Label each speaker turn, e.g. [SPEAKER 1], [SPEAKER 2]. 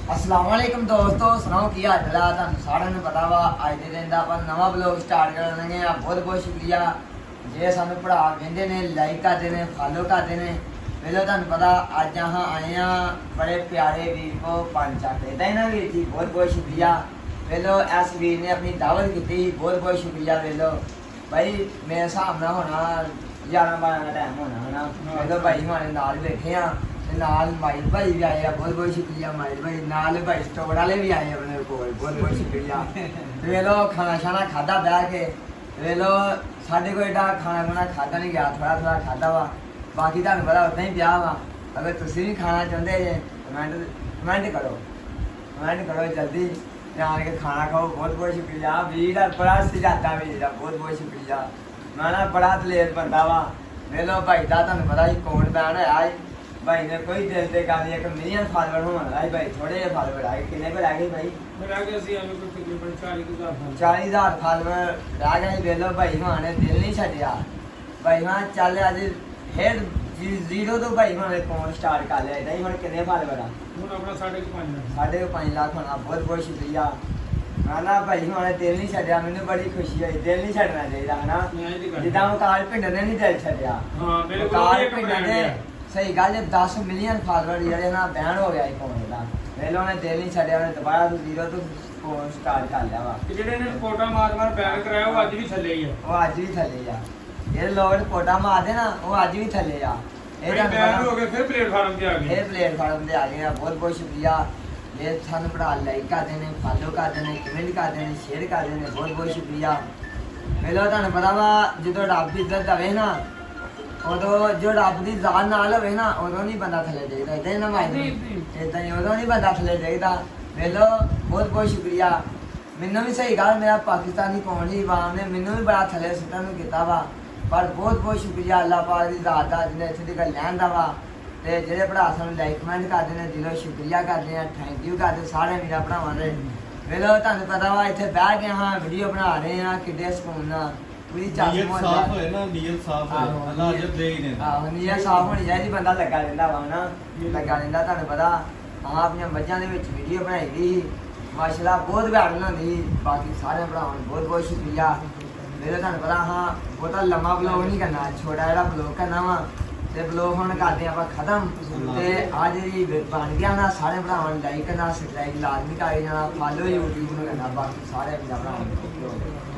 [SPEAKER 1] अस्सलाम वालेकुम दोस्तों, सुनाओ की हाल चाल है। तुहानू सारिਆਂ ਨੂੰ पता वा अज के दिन का ਆਪਾਂ नवा ब्लॉग स्टार्ट कर देंगे। बहुत बहुत शुक्रिया जे सानू भरा कहते ने लाइक करते हैं, फॉलो करते हैं। पहले तुहानू पता अज अहाँ आए हैं बड़े प्यारे वीर को पंच आटे इदा ही ना वीर जी, बहुत बहुत शुक्रिया। पहलो इस वीर ने अपनी दावत की, बहुत बहुत शुक्रिया। पहलो भाई मेरे हिसाब ना होना 11-12 का टाइम होना है ना। पहलो भाई हमारे नाल बैठे हैं, नाल माइल भाई भी आए हैं, बहुत बहुत शुक्रिया। माइल भाई नाल भाई स्टोर वाले भी आए हैं अपने को, बहुत बहुत शुक्रिया। वे लो खाना शाना खादा बह के, वे लो साढ़े को एडा खाना खुना खाता नहीं गया, थोड़ा थोड़ा खाता वा। बाकी तुहानू पता उतना ही ब्याह वा। अगर तुसी भी खाना चाहते जे कमेंट करो जल्दी जान के खाना खाओ। बहुत बहुत शुक्रिया वीर, बड़ा सिजाता वीर, बहुत बहुत शुक्रिया। मैं ना बड़ा दलेर बंदा वा। वे लो भाई का तुहानू पता ही कौन बैन है भाई ने कोई दिल से गल एक मिलियन फॉलोवर होना है भाई, थोड़े जे फॉलोवर आए। कितने पे रह गए भाई?
[SPEAKER 2] रह गए सी हमें कोई तकरीबन 40,000
[SPEAKER 1] 40,000 फॉलोवर रह गए। वेलो भाई माने दिल नहीं छड्या। भाई मां चल अज फिर जीरो तो भाई माने अकाउंट स्टार्ट कर लिया। इदां ही हुण कितने फॉलोवर आ?
[SPEAKER 2] ਹੁਣ ਆਪਣਾ 5.5
[SPEAKER 1] 5.5 लाख होना। बहुत बहुत शुक्रिया। मैं ना भाई माने दिल नहीं छड्या, मैनू बड़ी खुशी हुई। दिल नहीं छड्डना चाहिए है ना, जिद्दां मुकाल पिंड ने नहीं दिल छड्या।
[SPEAKER 2] हां मेरे को
[SPEAKER 1] मुकाल
[SPEAKER 2] भी एक
[SPEAKER 1] पिंड
[SPEAKER 2] ब्रांड
[SPEAKER 1] ने
[SPEAKER 2] है।
[SPEAKER 1] सही गल है, 10 मिलियन फॉलोवर ਜਿਹੜੇ ਨਾ ਬੈਨ ਹੋ ਗਿਆ ਅਕਾਊਂਟ ਦਾ। ਵੇਲੋ ਨੇ ਦਿਲ ਨਹੀਂ ਛੱਡਿਆ, ਉਹਨੇ ਦੁਬਾਰਾ ਤੋਂ ਜ਼ੀਰੋ ਤੋਂ ਸਟਾਰਟ ਕਰ ਲਿਆ ਵਾ।
[SPEAKER 2] ਤੇ ਜਿਹੜੇ ਨੇ ਰਿਪੋਰਟਾਂ ਮਾਰ ਬੈਨ ਕਰਾਇਆ ਉਹ ਅੱਜ ਵੀ ਥੱਲੇ ਹੀ ਆ।
[SPEAKER 1] ਉਹ ਅੱਜ ਵੀ ਥੱਲੇ ਆ। ਇਹ ਲੋਕ ਰਿਪੋਰਟਾਂ ਮਾਰਦੇ ਨਾ, ਉਹ ਅੱਜ ਵੀ ਥੱਲੇ ਆ।
[SPEAKER 2] ਇਹ ਬੈਨ ਹੋ ਗਏ ਫਿਰ ਪਲੇਟਫਾਰਮ ਤੇ ਆ ਗਏ।
[SPEAKER 1] ਇਹ ਪਲੇਟਫਾਰਮ ਤੇ ਆ ਗਏ ਆ। ਬਹੁਤ ਬਹੁਤ ਸ਼ੁਕਰੀਆ। ਇਹ ਸਾਨੂੰ ਭਰਾ ਲਾਈਕ ਕਰਦੇ ਨੇ, ਫਾਲੋ ਕਰਦੇ ਨੇ, ਕਮੈਂਟ ਕਰਦੇ ਨੇ, ਸ਼ੇਅਰ ਕਰਦੇ ਨੇ। ਬਹੁਤ ਬਹੁਤ ਸ਼ੁਕਰੀਆ। ਵੇਲੋ ਤੁਹਾਨੂੰ ਪਤਾ ਵਾ ਜਦੋਂ ਰੱਬ ਦੀ ਇੱਜ਼ਤ ਦੇਵੇ ਨਾ, ਉਦੋਂ ਜੋ ਰੱਬ ਦੀ ਜ਼ਾਤ ਨਾਲ ਹੋਵੇ ਨਾ, ਉਦੋਂ ਨਹੀਂ ਬੰਦਾ ਥੱਲੇ ਜਾਈਦਾ। ਇਦਾਂ ਹੀ ਨਾ ਮਾਈ ਇਦਾਂ ਹੀ ਉਦੋਂ ਨਹੀਂ ਬੰਦਾ ਥੱਲੇ ਜਾਈਦਾ। ਵੇਲੋ ਬਹੁਤ ਬਹੁਤ ਸ਼ੁਕਰੀਆ। ਮੈਨੂੰ ਵੀ ਸਹੀ ਗੱਲ ਮੇਰਾ ਪਾਕਿਸਤਾਨੀ ਕੌਮੀ ਆਵਾਮ ਨੇ ਮੈਨੂੰ ਵੀ ਬੜਾ ਥੱਲੇ ਸੁੱਟਣ ਨੂੰ ਕੀਤਾ ਵਾ, ਪਰ ਬਹੁਤ ਬਹੁਤ ਸ਼ੁਕਰੀਆ ਅੱਲਾਹ ਪਾਕ ਦੀ ਜ਼ਾਤ ਦਾ ਜਿਹਨੇ ਇੱਥੇ ਤੱਕ ਲੈਣ ਦਾ ਵਾ। ਤੇ ਜਿਹੜੇ ਭਰਾ ਸਾਨੂੰ ਲਾਈਕ ਕਮੈਂਟ ਕਰਦੇ ਨੇ, ਦਿਲੋਂ ਸ਼ੁਕਰੀਆ ਕਰਦੇ ਆ, ਥੈਂਕ ਯੂ ਕਰਦੇ ਸਾਰੇ ਮੇਰਾ ਭਰਾਵਾਂ ਦੇ। ਵੇਲੋ ਤੁਹਾਨੂੰ ਪਤਾ ਵਾ ਇੱਥੇ ਬਹਿ ਕੇ ਹਾਂ ਵੀਡੀਓ ਬਣਾ ਰਹੇ ਆ, ਕਿੱਡੇ ਸਕੂਨ ਨਾਲ ਪੂਰੀ
[SPEAKER 3] ਨੀਅਤ ਸਾਫ਼ ਹੋਏ ਨਾ, ਨੀਅਤ ਸਾਫ਼ ਹੋਏ, ਅੱਲਾਹ ਅਜਰ ਦੇ ਹੀ ਨੇ।
[SPEAKER 1] ਆਹੋ ਨੀਅਤ ਸਾਫ਼ ਹੋਣੀ ਚਾਹੀਦੀ, ਬੰਦਾ ਲੱਗਾ ਰਹਿੰਦਾ ਵਾ ਨਾ, ਲੱਗਾ ਰਹਿੰਦਾ। ਤੁਹਾਨੂੰ ਪਤਾ ਹਾਂ ਆਪਣੀਆਂ ਮੱਝਾਂ ਦੇ ਵਿੱਚ ਵੀਡੀਓ ਬਣਾਈ ਦੀ ਮਾਸ਼ਾਅੱਲਾ, ਬਹੁਤ ਪਿਆਰ ਬਣਾਉਂਦੀ। ਬਾਕੀ ਸਾਰੇ ਭਰਾਵਾਂ ਨੂੰ ਬਹੁਤ ਬਹੁਤ ਸ਼ੁਕਰੀਆ। ਮੇਰੇ ਤੁਹਾਨੂੰ ਪਤਾ ਹਾਂ ਬਹੁਤਾ ਲੰਮਾ ਬਲੌਗ ਨਹੀਂ ਕਰਨਾ, ਛੋਟਾ ਜਿਹੜਾ ਬਲੌਗ ਕਰਨਾ ਵਾ। ਤੇ ਬਲੌਗ ਹੁਣ ਕਰਦੇ ਆਪਾਂ ਖਤਮ। ਤੇ ਆ ਜਿਹੜੀ ਬਣ ਗਿਆ ਨਾ, ਸਾਰੇ ਭਰਾਵਾਂ ਨੂੰ ਲਾਈਕ ਕਰਨਾ, ਸਬਸਕ੍ਰਾਈਬ ਲਾਜ਼ਮੀ ਕਰ ਜਾਣਾ, ਫਾਲੋ YouTube ਨੂੰ ਕਰਨਾ। ਬਾਕੀ ਸਾਰੇ ਭਰਾਵਾਂ ਨੂੰ